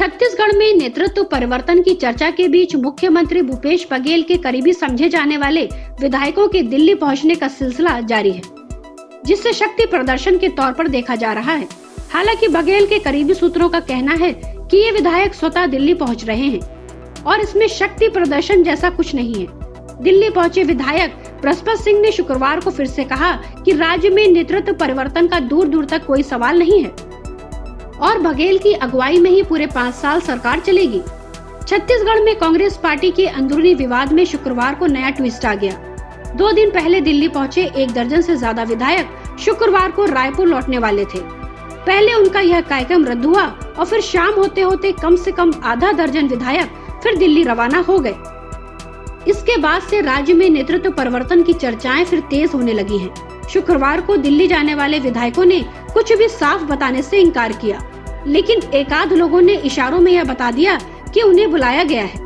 छत्तीसगढ़ में नेतृत्व परिवर्तन की चर्चा के बीच मुख्यमंत्री भूपेश बघेल के करीबी समझे जाने वाले विधायकों के दिल्ली पहुंचने का सिलसिला जारी है, जिसे शक्ति प्रदर्शन के तौर पर देखा जा रहा है। हालांकि बघेल के करीबी सूत्रों का कहना है कि ये विधायक स्वतः दिल्ली पहुंच रहे हैं और इसमें शक्ति प्रदर्शन जैसा कुछ नहीं है। दिल्ली पहुंचे विधायक बृहस्पति सिंह ने शुक्रवार को फिर से कहा कि राज्य में नेतृत्व परिवर्तन का दूर दूर तक कोई सवाल नहीं है और बघेल की अगुवाई में ही पूरे 5 साल सरकार चलेगी। छत्तीसगढ़ में कांग्रेस पार्टी के अंदरूनी विवाद में शुक्रवार को नया ट्विस्ट आ गया। 2 दिन पहले दिल्ली पहुंचे 1 दर्जन से ज्यादा विधायक शुक्रवार को रायपुर लौटने वाले थे। पहले उनका यह कार्यक्रम रद्द हुआ और फिर शाम होते होते कम से कम आधा दर्जन विधायक फिर दिल्ली रवाना हो गए। इसके बाद से राज्य में नेतृत्व परिवर्तन की चर्चाएं फिर तेज होने लगी हैं। शुक्रवार को दिल्ली जाने वाले विधायकों ने कुछ भी साफ बताने से इनकार किया, लेकिन एकाध लोगों ने इशारों में यह बता दिया कि उन्हें बुलाया गया है।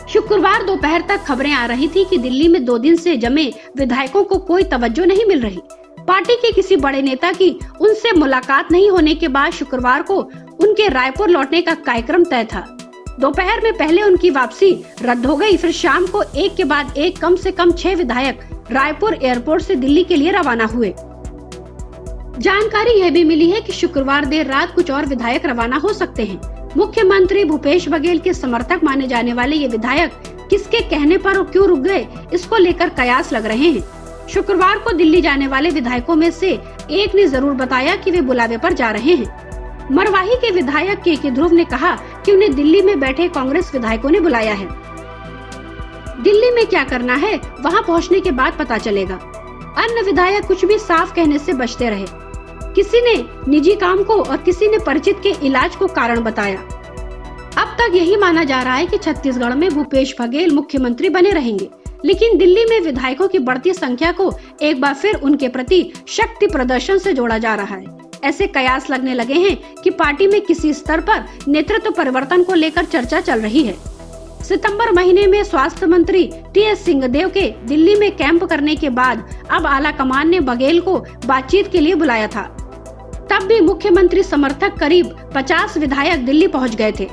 शुक्रवार दोपहर तक खबरें आ रही थी कि दिल्ली में 2 दिन से जमे विधायकों को कोई तवज्जो नहीं मिल रही। पार्टी के किसी बड़े नेता की उनसे मुलाकात नहीं होने के बाद शुक्रवार को उनके रायपुर लौटने का कार्यक्रम तय था। दोपहर में पहले उनकी वापसी रद्द हो गई, फिर शाम को एक के बाद एक कम से कम 6 विधायक रायपुर एयरपोर्ट से दिल्ली के लिए रवाना हुए। जानकारी यह भी मिली है कि शुक्रवार देर रात कुछ और विधायक रवाना हो सकते हैं। मुख्यमंत्री भूपेश बघेल के समर्थक माने जाने वाले ये विधायक किसके कहने पर और क्यों रुक गए, इसको लेकर कयास लग रहे हैं। शुक्रवार को दिल्ली जाने वाले विधायकों में से एक ने जरूर बताया कि वे बुलावे पर जा रहे हैं। मरवाही के विधायक के ध्रुव ने कहा कि उन्हें दिल्ली में बैठे कांग्रेस विधायकों ने बुलाया है। दिल्ली में क्या करना है वहां पहुंचने के बाद पता चलेगा। अन्य विधायक कुछ भी साफ कहने से बचते रहे। किसी ने निजी काम को और किसी ने परिचित के इलाज को कारण बताया। अब तक यही माना जा रहा है कि छत्तीसगढ़ में भूपेश बघेल मुख्यमंत्री बने रहेंगे, लेकिन दिल्ली में विधायकों की बढ़ती संख्या को एक बार फिर उनके प्रति शक्ति प्रदर्शन से जोड़ा जा रहा है। ऐसे कयास लगने लगे हैं कि पार्टी में किसी स्तर पर नेतृत्व परिवर्तन को लेकर चर्चा चल रही है। सितंबर महीने में स्वास्थ्य मंत्री टीएस सिंहदेव के दिल्ली में कैंप करने के बाद अब आला कमान ने बघेल को बातचीत के लिए बुलाया था। तब भी मुख्यमंत्री समर्थक करीब 50 विधायक दिल्ली पहुंच गए थे।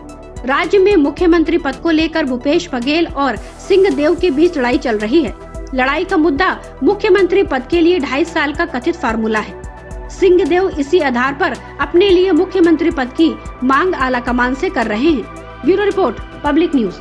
राज्य में मुख्यमंत्री पद को लेकर भूपेश बघेल और सिंहदेव के बीच लड़ाई चल रही है। लड़ाई का मुद्दा मुख्यमंत्री पद के लिए 2.5 साल का कथित फार्मूला है। सिंहदेव इसी आधार पर अपने लिए मुख्यमंत्री पद की मांग आला कमान से कर रहे हैं। Bureau report, public news.